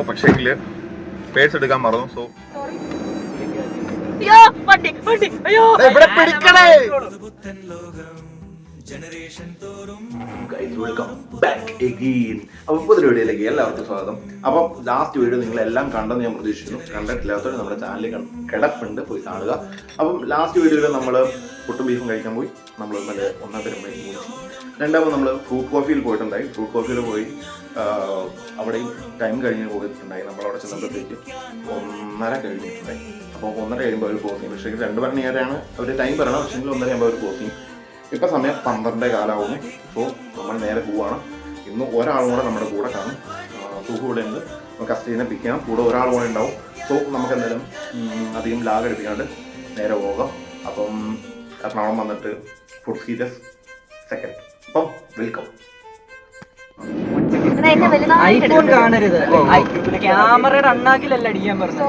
പക്ഷേങ്കില് പേഴ്സ് എടുക്കാൻ മറന്നു. സോ ഇവിടെ പിടിക്കണേ. അപ്പൊ പുതിയ വീഡിയോയിലേക്ക് എല്ലാവർക്കും സ്വാഗതം. അപ്പം ലാസ്റ്റ് വീഡിയോ നിങ്ങളെല്ലാം കണ്ടെന്ന് ഞാൻ പ്രതീക്ഷിക്കുന്നു. കണ്ടിട്ടില്ലാത്തവർ നമ്മുടെ ചാനലിൽ കിടപ്പുണ്ട്, പോയി കാണുക. അപ്പം ലാസ്റ്റ് വീഡിയോയിൽ നമ്മൾ പുട്ടും ബീഫും കഴിക്കാൻ പോയി. നമ്മൾ ഇന്നലെ ഒന്നാം പെരുമ്പഴേക്ക് പോയി. രണ്ടാമത് നമ്മൾ ഫ്രൂട്ട് കോഫിയിൽ പോയിട്ടുണ്ടായി. ഫ്രൂട്ട് കോഫിയിൽ പോയി അവിടെയും ടൈം കഴിഞ്ഞ് പോയിട്ടുണ്ടായി. നമ്മളവിടെ ചെന്നപ്പോഴത്തേക്ക് 1:30 കഴിഞ്ഞിട്ടുണ്ടായി. അപ്പോൾ 1:30 കഴിയുമ്പോൾ അവർ ക്ലോസ് ചെയ്യും. പക്ഷേ 2 മണി നേരെയാണ് അവർ ടൈം പറയണം. പക്ഷേ 1:30 ആകുമ്പോൾ അവർ ക്ലോസ് ചെയ്യും. ഇപ്പം സമയം 12:15 സോ നമ്മൾ നേരെ പോവുകയാണ്. ഇന്ന് ഒരാളും കൂടെ നമ്മുടെ കൂടെ കാണും. സുഖം ഇവിടെ ഉണ്ട്. നമുക്ക് കസ്റ്റഡിനെ പിക്ക് ചെയ്യണം. കൂടെ ഒരാളും കൂടെ ഉണ്ടാവും. സോ നമുക്ക് എന്തായാലും അധികം ലാഗ് എടുപ്പിക്കാണ്ട് നേരെ പോകാം. അപ്പം എറണാകുളം വന്നിട്ട് ഫുഡ് സീരീസ് സെക്കൻഡ്. അപ്പം വെൽക്കം. ഐഫോൺ കാണരുത്. ക്യാമറയുടെ അണ്ണാക്കിലല്ല അടിക്കാൻ പറഞ്ഞു.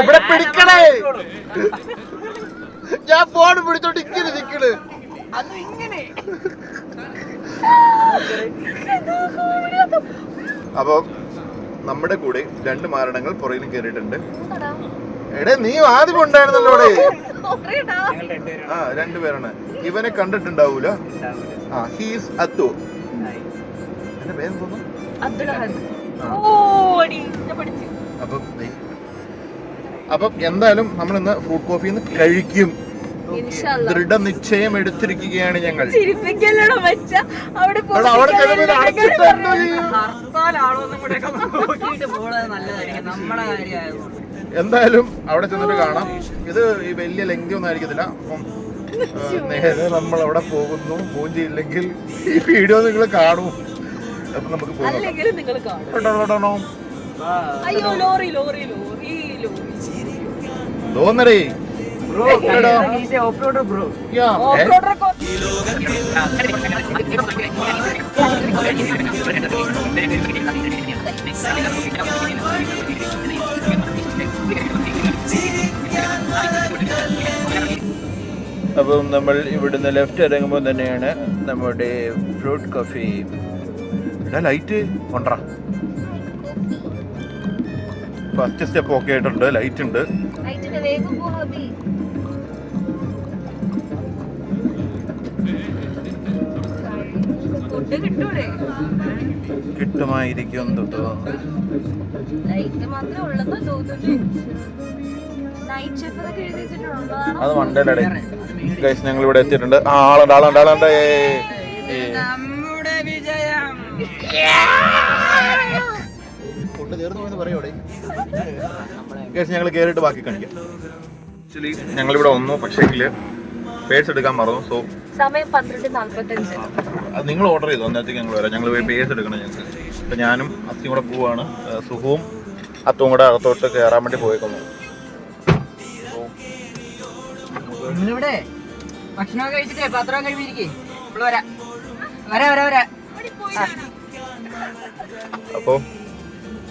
ഇവിടെ പിടിക്കണേ. ഞാൻ ഫോൺ പിടിച്ചോണ്ട് ഇങ്ങനെ നിക്കണ്. അപ്പൊ നമ്മുടെ കൂടെ 2 മരണങ്ങൾ പുറകിലും കയറിയിട്ടുണ്ട്. എടേ നീ ആദ്യം ഉണ്ടായിരുന്നല്ലോ അവിടെ. 2 പേരാണ്. ഇവനെ കണ്ടിട്ടുണ്ടാവൂല. ഹീസ് അത്തു. എന്റെ പേര് തോന്നുന്നു. അപ്പം എന്തായാലും നമ്മൾ ഇന്ന് ഫ്രൂട്ട് കോഫി കഴിക്കും. ദൃഢനിശ്ചയം എടുത്തിരിക്കുകയാണ് ഞങ്ങൾ. എന്തായാലും അവിടെ ചെന്നിട്ട് കാണാം. ഇത് ഈ വലിയ ലെങ്തി ഒന്നും ആയിരിക്കത്തില്ല. അപ്പം നേരെ നമ്മൾ അവിടെ പോകുന്നു. പൂഞ്ചിയില്ലെങ്കിൽ ഈ വീഡിയോ നിങ്ങൾ കാണൂ. അപ്പൊ നമുക്ക് തോന്നടേ. അപ്പം നമ്മൾ ഇവിടുന്ന് ലെഫ്റ്റ് ഇറങ്ങുമ്പോൾ തന്നെയാണ് നമ്മുടെ ഫ്രൂട്ട് കോഫി. ലൈറ്റ് കൊണ്ട ഫസ്റ്റ് സ്റ്റെപ്പ് ഓക്കെ ആയിട്ടുണ്ട്. ലൈറ്റ് ഉണ്ട്. കിട്ടുമായിരിക്കും അത് മണ്ടേലടേ. ഗൈസ് ഞങ്ങൾ ഇവിടെ എത്തിയിട്ടുണ്ട്. ആളുണ്ട്. ഞങ്ങൾ കേറിയിട്ട് ബാക്കി കാണിക്കാം. ആക്ച്വലി ഞങ്ങളിവിടെ വന്നു, പക്ഷേങ്കില് പേഴ്സ് എടുക്കാൻ മറന്നു. സോ സമയം 12:45. അത് നിങ്ങൾ ഓർഡർ ചെയ്തു. അന്നേരത്തേക്ക് ഞങ്ങൾ വരാം. ഞങ്ങൾ പോയി പേഴ്സ് എടുക്കണം ഞങ്ങൾക്ക്. അപ്പം ഞാനും അത്തിയും കൂടെ പോവാണ്. സുഖവും അത്തും കൂടെ അകത്തോട്ട് കയറാൻ വേണ്ടി പോയേക്കുന്നു. നിങ്ങളിവിടെ ഭക്ഷണം കഴിച്ചിട്ടേ പാത്രം കഴിപ്പിരിക്കേ. അപ്പോ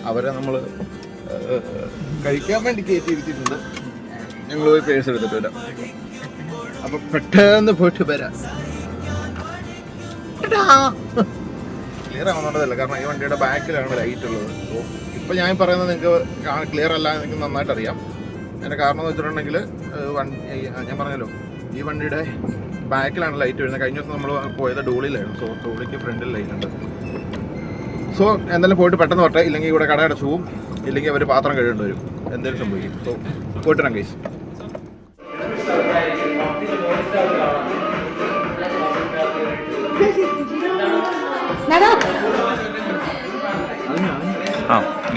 അവരെ നമ്മള് കഴിക്കാൻ വേണ്ടി കയറ്റിയിരുത്തിയിട്ടുണ്ട്. ഞങ്ങൾ പോയി പേഴ്സ് എടുത്തിട്ട് വരാം. അപ്പൊ പെട്ടെന്ന് പോയിട്ട് വരാം. ക്ലിയർ ആവുന്നുണ്ടതല്ല, കാരണം ഈ വണ്ടിയുടെ ബാക്കിലാണ് ലൈറ്റ് ഉള്ളത്. സോ ഇപ്പൊ ഞാൻ പറയുന്നത് നിങ്ങൾക്ക് ക്ലിയർ അല്ല, എനിക്ക് നന്നായിട്ട് അറിയാം. അതിന്റെ കാരണം എന്ന് വെച്ചിട്ടുണ്ടെങ്കിൽ ഞാൻ പറഞ്ഞല്ലോ, ഈ വണ്ടിയുടെ ബാക്കിലാണ് ലൈറ്റ് വരുന്നത്. കഴിഞ്ഞ ദിവസം നമ്മൾ പോയത് ഡോളിയിലായിരുന്നു. സോ ഡോളിക്ക് ഫ്രണ്ടിൽ ലൈറ്റ് ഉണ്ട്. സോ എന്തായാലും പോയിട്ട് പെട്ടെന്ന് വരട്ടെ. ഇല്ലെങ്കിൽ ഇവിടെ കട അടച്ചു പോവും, ഇല്ലെങ്കിൽ അവർ പാത്രം കഴുകേണ്ടി വരും, എന്തെങ്കിലും സംഭവിക്കും. സോ പോയിട്ട് വരാം ഗൈസ്.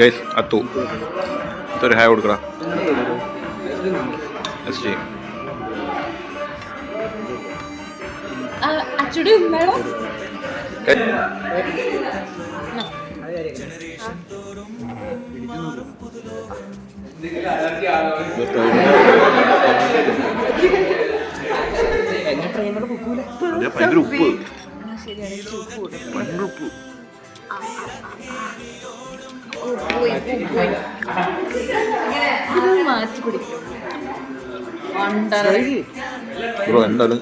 ഗൈസ് അത്തു ഒരു ഹായ് കൊടുക്കടാ. ഭയങ്കര ഉപ്പ്, ഭയങ്കര ഉപ്പ്. ബ്രോ എന്തായാലും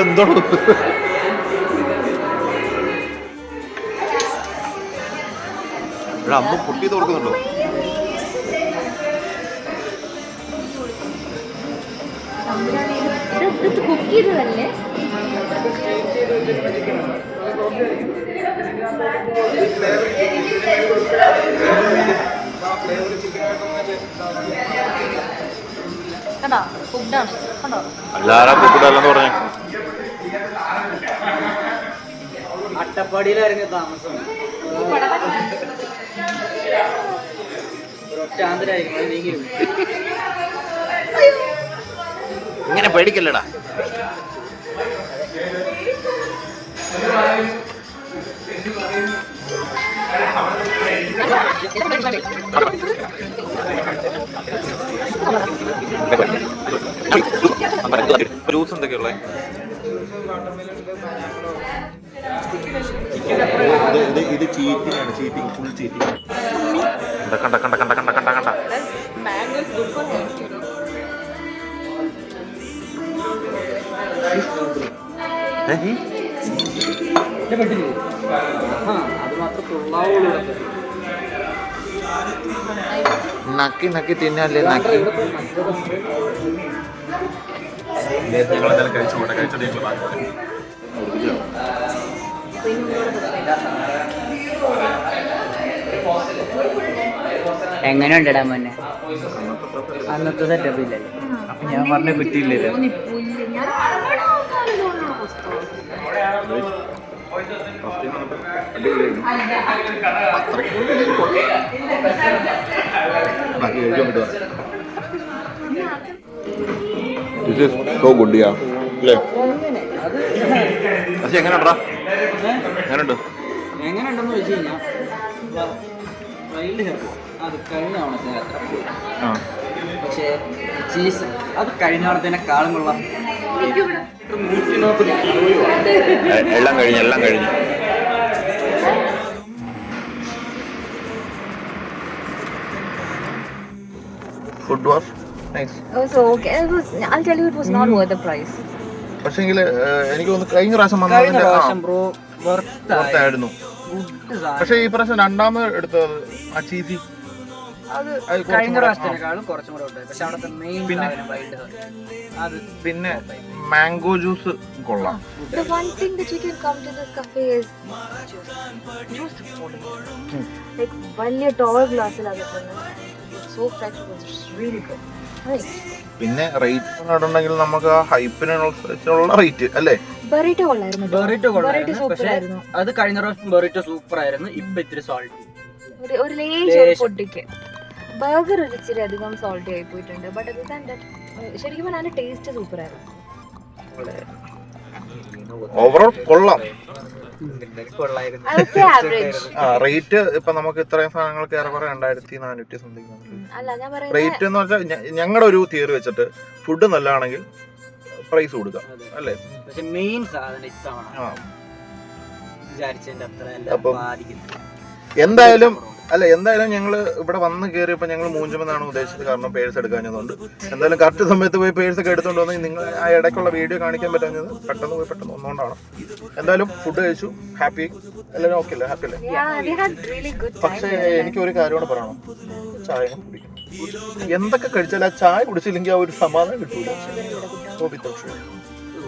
എന്തോ ഇവിടെ അന്ന് പൊട്ടി തോർക്കുന്നുണ്ടോ? കുക്ക് ചെയ്തതല്ലേ? കണ്ടോ ഫുഡാണ് കണ്ടോ എല്ലാരും കുക്കിടല്ലെന്ന് പറഞ്ഞു. അട്ടപ്പാടിയിലായിരുന്നു താമസം. ഒറ്റാന്തരായിരിക്കും നീങ്ങി. ഇങ്ങനെ പേടിക്കല്ലടാ. ജ്യൂസ് എന്തൊക്കെയുള്ള ഇത് ചീറ്റിംഗ് ചീറ്റിംഗ് ഫുൾ ചീറ്റിംഗ്. കണ്ട കണ്ട കണ്ട കണ്ട കണ്ട കണ്ട നക്കി നക്കി തിന്നല്ലേ നക്കി. ഞങ്ങളെന്തായാലും കഴിച്ചോട്ടെ. കഴിച്ചിട്ട് ഞങ്ങൾ ബാക്കി എങ്ങനെയുണ്ടടാ മോനെ? അന്നത്തെ സെറ്റപ്പ് ഇല്ലല്ലോ. അപ്പൊ ഞാൻ പറഞ്ഞ പറ്റിയില്ലല്ലോ. എങ്ങനെയുണ്ടെന്ന് വെച്ച് കഴിഞ്ഞാൽ വൈൽഡ് ഹെർബ് അത് കഴിഞ്ഞ ഓണത്തിന് അത്ര പക്ഷേ ചീസ് അത് കഴിഞ്ഞ ഓണത്തിനെക്കാളും കൊള്ളാം. എല്ലാം കഴിഞ്ഞു. Food was nice. It was okay. I'll tell you, it was not worth the price. പക്ഷേങ്കിൽ എനിക്ക് തോന്നുന്നു കഴിഞ്ഞ പ്രാവശ്യം ബ്രോ പുറത്തായിരുന്നു. പക്ഷെ ഈ പ്രാവശ്യം രണ്ടാമത് എടുത്തത് ആ ചീസി അത് കഴിഞ്ഞ പ്രാവശ്യത്തിനേക്കാളും കുറച്ചും കൂടെ ഉണ്ടായി. പക്ഷെ അവിടുത്തെ മെയിൻ പിന്നെ മാംഗോ ജ്യൂസ് കൊള്ളാം. The one thing that you can come to this cafe is juice. Like വലിയ tall glass ൽ ആകുന്നത്. So fresh, it was really good. പിന്നെ റേറ്റ് ഉണ്ടെങ്കിൽ നമുക്ക് ആ ഹൈപ്പിനുള്ള റേറ്റ് അല്ലേ? ബറിറ്റോ കൊള്ളായിരുന്നു. പക്ഷേ അത് കഴിഞ്ഞ പ്രാവശ്യം ബറിറ്റോ സൂപ്പർ ആയിരുന്നു. ഇപ്പൊ ഇത്തിരി സോൾട്ടി, ഒരു ലേശം പൊട്ടിക്ക്. ബർഗർ ഒരു ഇച്ചിരി അധികം സോൾട്ടി ആയി പോയിട്ടുണ്ട്. ബട്ട് അത് തന്നെ ശരിക്കും പറഞ്ഞാൽ ടേസ്റ്റ് സൂപ്പർ ആയിരുന്നു. ഓവറോൾ കൊള്ളാം. റേറ്റ് ഇപ്പൊ നമുക്ക് ഇത്രയും സാധനങ്ങൾക്ക് ഏറെക്കുറെ 2400 സംതിങ് റേറ്റ് എന്ന് വെച്ചാൽ ഞങ്ങളുടെ ഒരു തിയറി വെച്ചിട്ട് ഫുഡ് നല്ലതാണെങ്കിൽ പ്രൈസ് കൊടുക്കാം അല്ലേ? പക്ഷെ മെയിൻ സാധനം ഇത്തവണ വിചാരിച്ചതിന്റെ അത്ര എന്തായാലും ഞങ്ങള് ഇവിടെ വന്ന് കയറിയപ്പോ ഞങ്ങൾ മൂഞ്ചുമെന്നാണ് ഉദ്ദേശിച്ചത്. കാരണം പേഴ്സ് എടുക്കാഞ്ഞതുകൊണ്ട് എന്തായാലും കറക്റ്റ് സമയത്ത് പോയി പേഴ്സ് ഒക്കെ എടുത്തോണ്ട് വന്ന് നിങ്ങൾ ആ ഇടയ്ക്കുള്ള വീഡിയോ കാണിക്കാൻ പറ്റാഞ്ഞത് പെട്ടെന്ന് ഒന്നുകൊണ്ടാണ്. എന്തായാലും ഫുഡ് കഴിച്ചു, ഹാപ്പി എല്ലാവരും ഓക്കെ അല്ലേ? ഹാപ്പി അല്ലേ? പക്ഷേ എനിക്ക് ഒരു കാര്യം കൂടെ പറയണം. ചായ കുടിക്കണം. എന്തൊക്കെ കഴിച്ചാലും ആ ചായ കുടിച്ചില്ലെങ്കിൽ ആ ഒരു സമാധാനം കിട്ടൂല.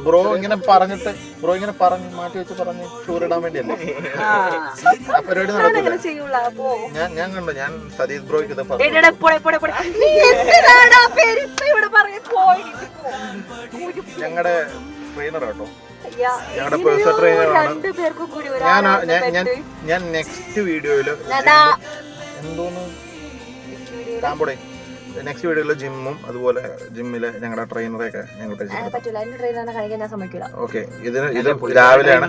ബ്രോ ഇങ്ങനെ പറഞ്ഞിട്ട് മാറ്റി വെച്ച് പറഞ്ഞ് ഷൂറിടാൻ വേണ്ടിയല്ലേ ആ പരിപാടി നടക്കില്ല. ഞാൻ കണ്ടു. ഞാൻ സതീഷ് ബ്രോയ്ക്ക് ഇത് പറഞ്ഞു. ഞങ്ങളുടെ ട്രെയിനർ കേട്ടോ, ഞങ്ങളുടെ പേഴ്സണൽ ട്രെയിനറാണ്. ഞാൻ നെക്സ്റ്റ് വീഡിയോയില് എന്തോന്ന് കാമ്പോടെ നെക്സ്റ്റ് വീഡിയോയില് ജിമ്മും അതുപോലെ ജിമ്മിലെ ഞങ്ങളുടെ ട്രെയിനറെയൊക്കെ ഞങ്ങൾ ഓക്കെ. ഇത് രാവിലെയാണ്.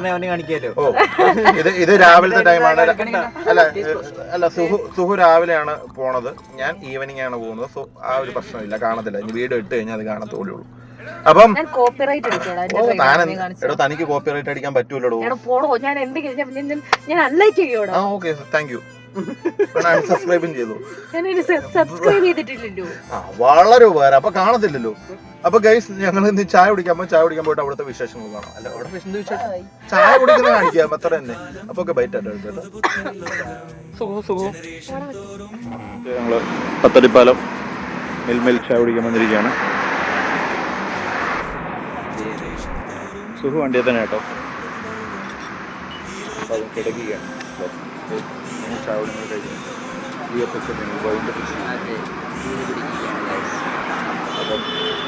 ഓ ഇത് രാവിലത്തെ ടൈമാണ്. അല്ല സുഹു രാവിലെയാണ് പോണത്, ഞാൻ ഈവനിങ് ആണ് പോകുന്നത്. സോ ആ ഒരു പ്രശ്നമില്ല, കാണത്തില്ല. ഇനി വീഡിയോ ഇട്ട് കഴിഞ്ഞാൽ അത് കാണത്തോളേ ഉള്ളൂ. അപ്പം തനിക്ക് കോപ്പിറൈറ്റ് അടിക്കാൻ പറ്റൂലോ. Okay, thank you. അൺസബ്സ്ക്രൈബും ചെയ്തു. സബ്സ്ക്രൈബ് ചെയ്തിട്ടില്ലല്ലോ. വളരെ ഉപകാരം. അപ്പൊ കാണത്തില്ലല്ലോ. അപ്പൊ ഗൈസ് ഞങ്ങൾ ഇന്ന് ചായ കുടിക്കാൻ പോയിട്ട് അവിടുത്തെ വിശേഷങ്ങൾ കാണാം. അല്ല അവിടെ വിശേഷം ചായ കുടിക്കുന്ന കാണിക്കാം അത്ര തന്നെ. അപ്പൊ ഒക്കെ ബൈറ്റ് ആയിട്ട് ഞങ്ങള് പത്തടിപ്പാലം മിൽമേൽ ചായ കുടിക്കാൻ വന്നിരിക്കുകയാണ്. സുഖ വണ്ടിയെ തന്നെ കേട്ടോ. അപ്പൊ അത് കിടക്കുകയാണ്. ചായ കുടിക്കുന്നത് കഴിഞ്ഞു. അപ്പം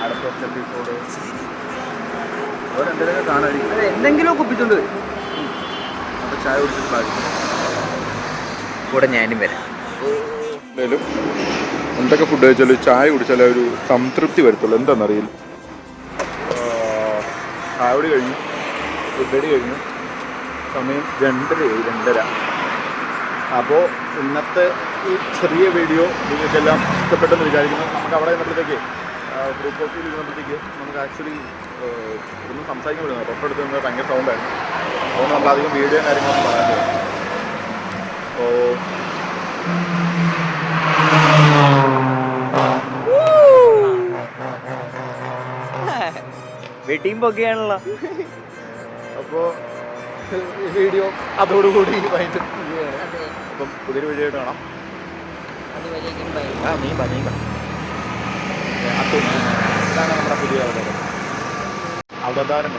അടുത്ത എപ്പിസോഡ് അവരെന്തെങ്കിലും കാണാതിരിക്കും. എന്തെങ്കിലും കുപ്പിച്ചുണ്ട് അപ്പൊ ചായ കുടിച്ചിട്ടുണ്ടായിരിക്കും. കൂടെ ഞാനും വരാം. എന്തായാലും എന്തൊക്കെ ഫുഡ് കഴിച്ചാലും ചായ കുടിച്ചാലേ ഒരു സംതൃപ്തി വരത്തുള്ളൂ. എന്താണെന്നറിയില്ല. ചായ കുടി കഴിഞ്ഞു, ഫുഡടി കഴിഞ്ഞു. സമയം 2:30. അപ്പോൾ ഇന്നത്തെ ഈ ചെറിയ വീഡിയോ നിങ്ങൾക്കെല്ലാം ഇഷ്ടപ്പെട്ടെന്ന് വിചാരിക്കുന്നു. നമുക്ക് അവിടെ നിന്നപ്പോഴത്തേക്ക് ഗ്രൂപ്പ് കോഫിയിൽ ഇരുന്നപ്പോഴത്തേക്ക് നമുക്ക് ആക്ച്വലി ഒന്നും സംസാരിക്കാൻ പറ്റുന്നത് തൊട്ടടുത്ത് നിന്ന് ഭയങ്കര സൗണ്ടായിരുന്നു. അതുകൊണ്ട് നമ്മളധികം വീഡിയോ കാര്യങ്ങളൊന്നും പറയാൻ വെട്ടിയുമ്പൊക്കെയാണല്ലോ. അപ്പോൾ ഈ വീഡിയോ അതോടുകൂടി വൈകിട്ട് അപ്പം പുതിയൊരു വീഡിയോ ആയിട്ട് കാണാം. ഇതാണ് നമ്മുടെ പുതിയ അവതാരം.